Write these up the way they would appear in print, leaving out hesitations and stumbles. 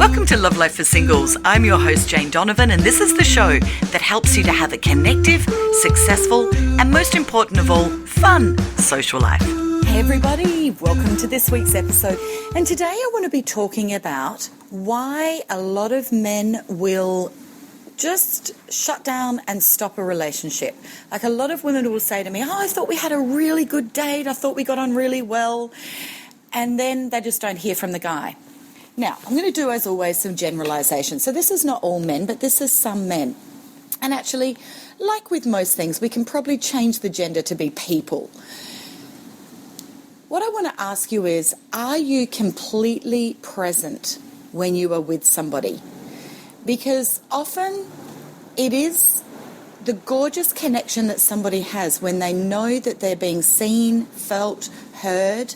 Welcome to Love Life for Singles. I'm your host, Jane Donovan, and this is the show that helps you to have a connective, successful, and most important of all, fun social life. Hey everybody, welcome to this week's episode. And today I want to be talking about why a lot of men will just shut down and stop a relationship. Like a lot of women will say to me, I thought we had a really good date. I thought we got on really well. And then they just don't hear from the guy. Now, I'm going to do, as always, some generalizations. So this is not all men, but this is some men. And actually, like with most things, we can probably change the gender to be people. What I want to ask you is, are you completely present when you are with somebody? Because often it is the gorgeous connection that somebody has when they know that they're being seen, felt, heard,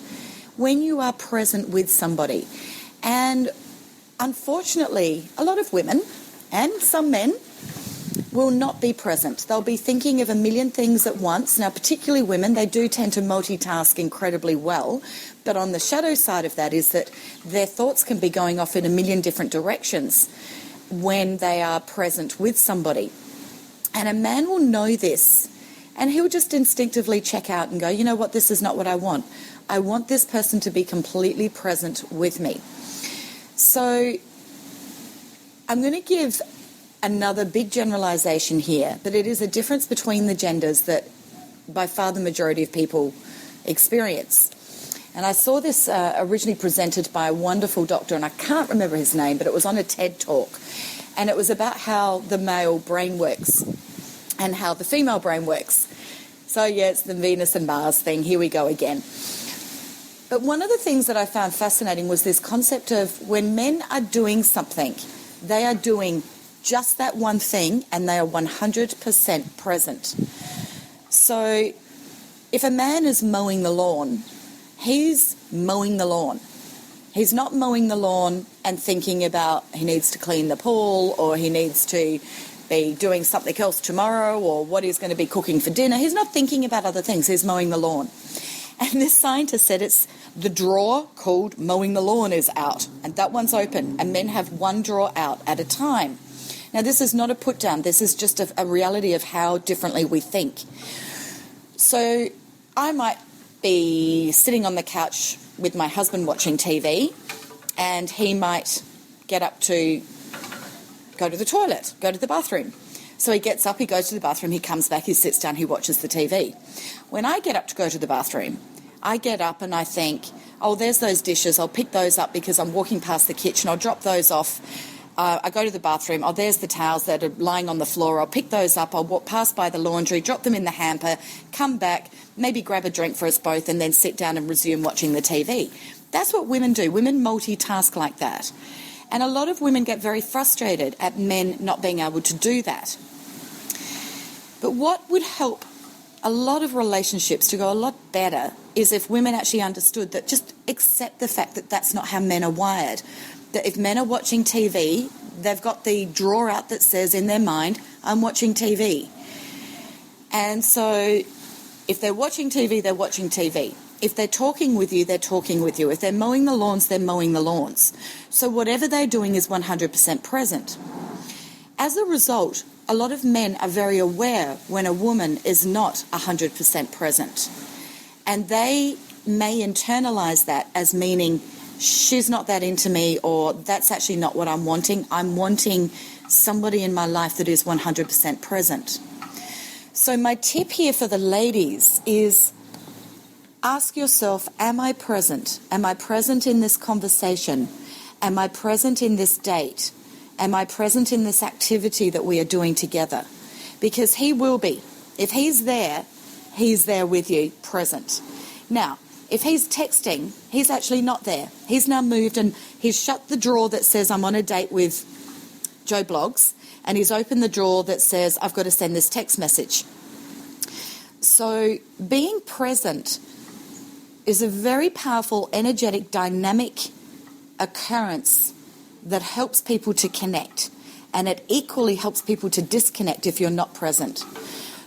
when you are present with somebody. And unfortunately, a lot of women and some men will not be present. They'll be thinking of a million things at once. Now, particularly women, they do tend to multitask incredibly well. But on the shadow side of that is that their thoughts can be going off in a million different directions when they are present with somebody. And a man will know this, and he'll just instinctively check out and go, you know what, this is not what I want. I want this person to be completely present with me. So I'm going to give another big generalization here, but it is a difference between the genders that by far the majority of people experience. And I saw this originally presented by a wonderful doctor, and I can't remember his name, but it was on a TED Talk. And it was about how the male brain works and how the female brain works. So yeah, it's the Venus and Mars thing. Here we go again. But one of the things that I found fascinating was this concept of when men are doing something, they are doing just that one thing and they are 100% present. So if a man is mowing the lawn, he's mowing the lawn. He's not mowing the lawn and thinking about he needs to clean the pool or he needs to be doing something else tomorrow or what he's going to be cooking for dinner. He's not thinking about other things. He's mowing the lawn. And this scientist said it's the drawer called mowing the lawn is out, and that one's open, and men have one drawer out at a time. Now, this is not a put down. This is just a reality of how differently we think. So I might be sitting on the couch with my husband watching TV, and he might get up to go to the toilet, go to the bathroom. So he gets up, he goes to the bathroom, he comes back, he sits down, he watches the TV. When I get up to go to the bathroom, I get up and I think, oh, there's those dishes, I'll pick those up because I'm walking past the kitchen, I'll drop those off. I go to the bathroom, oh, there's the towels that are lying on the floor, I'll pick those up, I'll walk past by the laundry, drop them in the hamper, come back, maybe grab a drink for us both and then sit down and resume watching the TV. That's what women do. Women multitask like that. And a lot of women get very frustrated at men not being able to do that. But what would help a lot of relationships to go a lot better is if women actually understood that, just accept the fact that that's not how men are wired. That if men are watching TV, they've got the drawer out that says in their mind, I'm watching TV. And so if they're watching TV, they're watching TV. If they're talking with you, they're talking with you. If they're mowing the lawns, they're mowing the lawns. So whatever they're doing is 100% present. As a result, a lot of men are very aware when a woman is not 100% present. And they may internalize that as meaning she's not that into me, or that's actually not what I'm wanting. I'm wanting somebody in my life that is 100% present. So my tip here for the ladies is ask yourself, am I present? Am I present in this conversation? Am I present in this date? Am I present in this activity that we are doing together? Because he will be. If he's there with you, present. Now, if he's texting, he's actually not there. He's now moved and he's shut the drawer that says I'm on a date with Joe Blogs, and he's opened the drawer that says I've got to send this text message. So being present is a very powerful, energetic, dynamic occurrence that helps people to connect, and it equally helps people to disconnect if you're not present.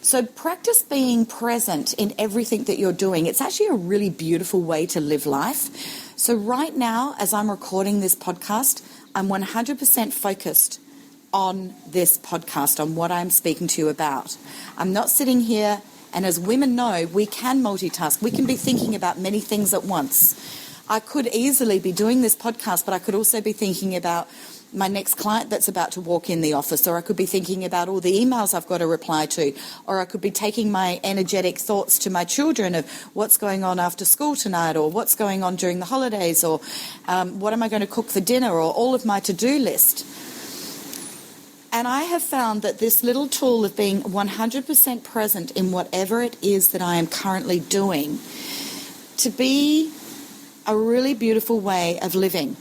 So practice being present in everything that you're doing. It's actually a really beautiful way to live life. So right now, as I'm recording this podcast, I'm 100% focused on this podcast, on what I'm speaking to you about. I'm not sitting here, and as women know, we can multitask. We can be thinking about many things at once. I could easily be doing this podcast, but I could also be thinking about my next client that's about to walk in the office, or I could be thinking about all the emails I've got to reply to, or I could be taking my energetic thoughts to my children of what's going on after school tonight, or what's going on during the holidays, or what am I going to cook for dinner, or all of my to-do list. And I have found that this little tool of being 100% present in whatever it is that I am currently doing to be a really beautiful way of living.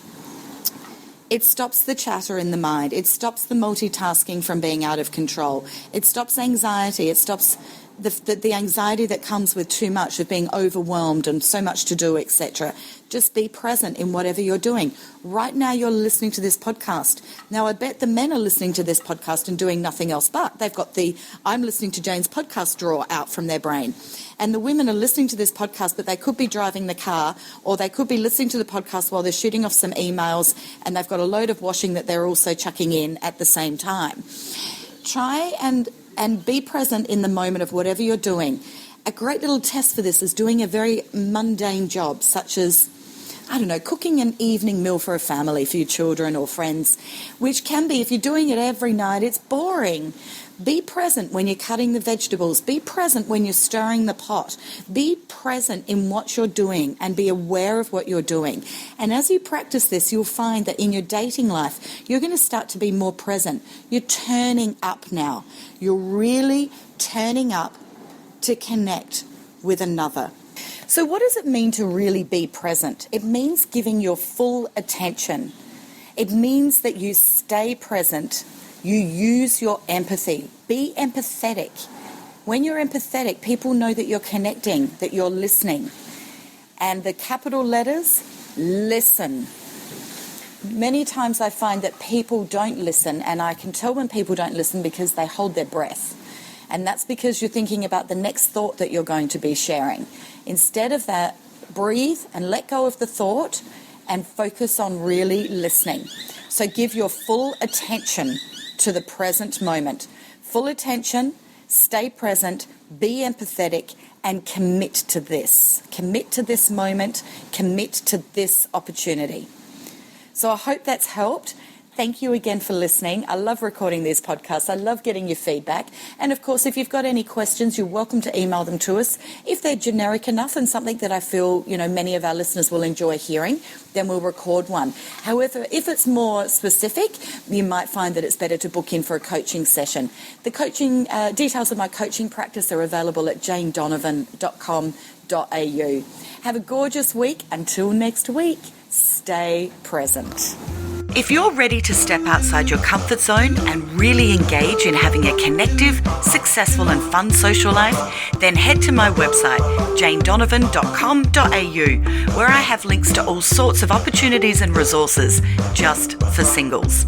It stops the chatter in the mind. It stops the multitasking from being out of control. It stops anxiety. It stops the anxiety that comes with too much, of being overwhelmed and so much to do, etc. Just be present in whatever you're doing. Right now you're listening to this podcast. Now I bet the men are listening to this podcast and doing nothing else, but they've got the I'm listening to Jane's podcast drawer out from their brain. And the women are listening to this podcast, but they could be driving the car, or they could be listening to the podcast while they're shooting off some emails, and they've got a load of washing that they're also chucking in at the same time. Try and be present in the moment of whatever you're doing. A great little test for this is doing a very mundane job, such as, I don't know, cooking an evening meal for a family, for your children or friends, which can be, if you're doing it every night, it's boring. Be present when you're cutting the vegetables. Be present when you're stirring the pot. Be present in what you're doing and be aware of what you're doing. And as you practice this, you'll find that in your dating life, you're going to start to be more present. You're turning up now. You're really turning up to connect with another. So what does it mean to really be present? It means giving your full attention. It means that you stay present. You use your empathy. Be empathetic. When you're empathetic, people know that you're connecting, that you're listening. And the capital letters, listen. Many times I find that people don't listen, and I can tell when people don't listen because they hold their breath. And that's because you're thinking about the next thought that you're going to be sharing. Instead of that, breathe and let go of the thought and focus on really listening. So give your full attention to the present moment. Full attention, stay present, be empathetic, and commit to this. Commit to this moment, commit to this opportunity. So I hope that's helped. Thank you again for listening. I love recording these podcasts. I love getting your feedback. And of course, if you've got any questions, you're welcome to email them to us. If they're generic enough and something that I feel, many of our listeners will enjoy hearing, then we'll record one. However, if it's more specific, you might find that it's better to book in for a coaching session. The coaching details of my coaching practice are available at janedonovan.com.au. Have a gorgeous week. Until next week, stay present. If you're ready to step outside your comfort zone and really engage in having a connective, successful and fun social life, then head to my website, janedonovan.com.au, where I have links to all sorts of opportunities and resources just for singles.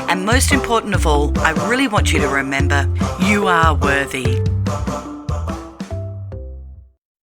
And most important of all, I really want you to remember, you are worthy.